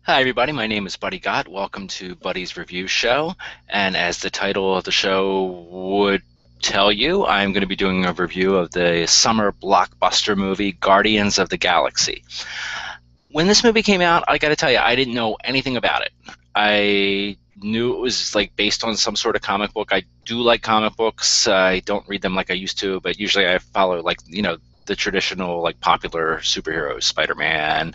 Hi, everybody. My name is Buddy Gott. Welcome to Buddy's Review Show. And as the title of the show would tell you, I'm going to be doing a review of the summer blockbuster movie Guardians of the Galaxy. When this movie came out, I got to tell you, I didn't know anything about it. I knew it was like based on some sort of comic book. I do like comic books. I don't read them like I used to, but usually I follow the traditional like popular superheroes, Spider-Man,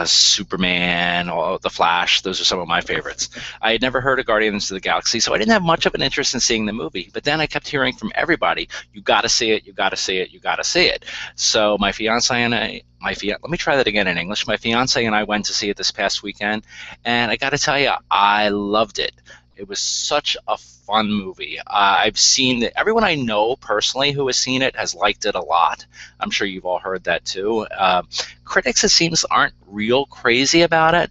Superman, the Flash. Those are some of my favorites. I had never heard of Guardians of the Galaxy, so I didn't have much of an interest in seeing the movie. But then I kept hearing from everybody, "You got to see it. You got to see it. You got to see it." So my fiance and I, let me try that again in English. My fiance and I went to see it this past weekend, and I got to tell you, I loved it. It was such a fun movie. I've seen it. Everyone I know personally who has seen it has liked it a lot. I'm sure you've all heard that too. Critics, it seems, aren't real crazy about it,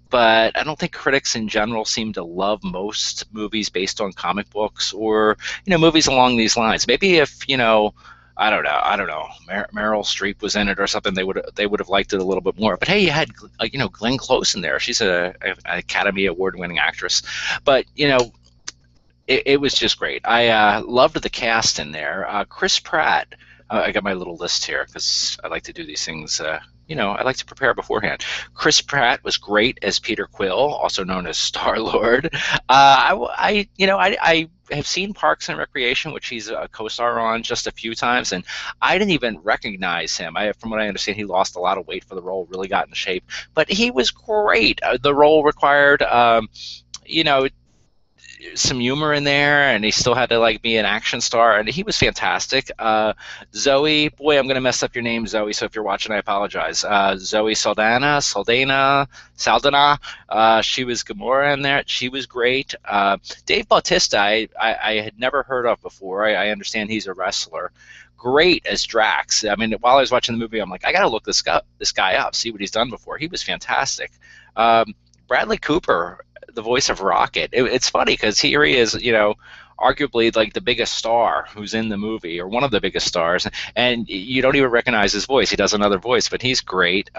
but I don't think critics in general seem to love most movies based on comic books or movies along these lines. Maybe if I don't know. Meryl Streep was in it or something. They would have liked it a little bit more. But hey, you had Glenn Close in there. She's a Academy Award winning actress. But it was just great. I loved the cast in there. Chris Pratt. I got my little list here because I like to do these things. I like to prepare beforehand. Chris Pratt was great as Peter Quill, also known as Star Lord. I have seen Parks and Recreation, which he's a co-star on, just a few times, and I didn't even recognize him. From what I understand, he lost a lot of weight for the role, really got in shape, but he was great. The role required, you know, some humor in there, and he still had to like be an action star, and he was fantastic. Zoe, boy, I'm gonna mess up your name, Zoe. So if you're watching, I apologize. Zoe Saldana. She was Gamora in there. She was great. Dave Bautista, I had never heard of before. I understand he's a wrestler. Great as Drax. I mean, while I was watching the movie, I'm like, I gotta look this guy up, see what he's done before. He was fantastic. Bradley Cooper, the voice of Rocket. It's funny because here he is, arguably like the biggest star who's in the movie, or one of the biggest stars, and you don't even recognize his voice. He does another voice, but he's great.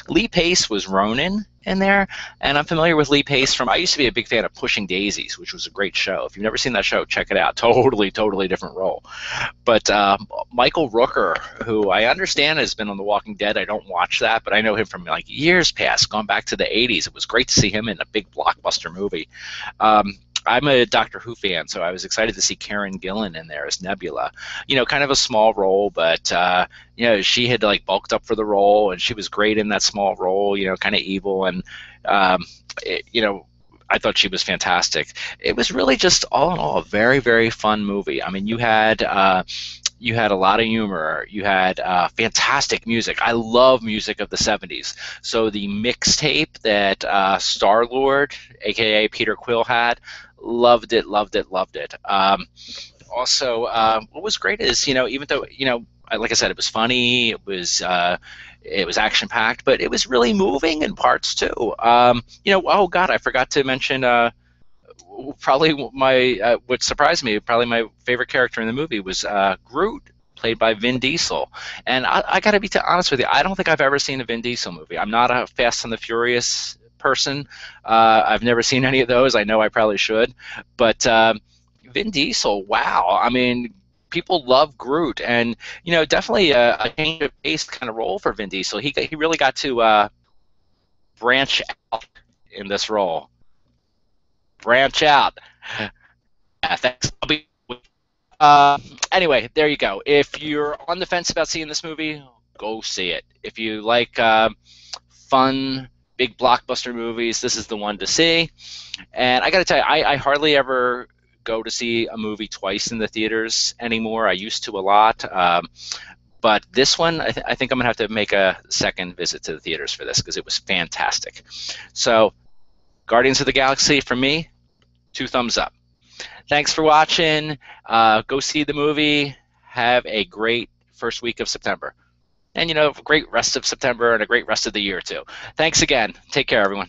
Lee Pace was Ronan in there, and I'm familiar with Lee Pace from. I used to be a big fan of Pushing Daisies, which was a great show. If you've never seen that show, check it out. Totally different role. But Michael Rooker, who I understand has been on The Walking Dead. I don't watch that, but I know him from like years past, gone back to the '80s. It was great to see him in a big blockbuster movie. I'm a Doctor Who fan, so I was excited to see Karen Gillan in there as Nebula. Kind of a small role, but she had like bulked up for the role, and she was great in that small role. Kind of evil, and um, it, you know. I thought she was fantastic. It was really just all in all a very, very fun movie. I mean, you had a lot of humor. You had fantastic music. I love music of the '70s. So the mixtape that Star Lord, aka Peter Quill, had, loved it, loved it, loved it. Also, what was great is even though like I said, it was funny, it was action packed, but it was really moving in parts too. Oh God, I forgot to mention. Probably what surprised me, probably my favorite character in the movie was Groot, played by Vin Diesel. And I got to be honest with you, I don't think I've ever seen a Vin Diesel movie. I'm not a Fast and the Furious person. I've never seen any of those. I know I probably should, but Vin Diesel, wow! I mean, people love Groot, and definitely a change of pace kind of role for Vin Diesel. He really got to branch out in this role. Branch out. Yeah, thanks. Uh, anyway, there you go. If you're on the fence about seeing this movie, go see it. If you like fun, big blockbuster movies, this is the one to see. And I got to tell you, I hardly ever go to see a movie twice in the theaters anymore. I used to a lot. But this one, I think I'm going to have to make a second visit to the theaters for this because it was fantastic. So, Guardians of the Galaxy, from me, 2 thumbs up. Thanks for watching. Go see the movie. Have a great first week of September. And, a great rest of September and a great rest of the year, too. Thanks again. Take care, everyone.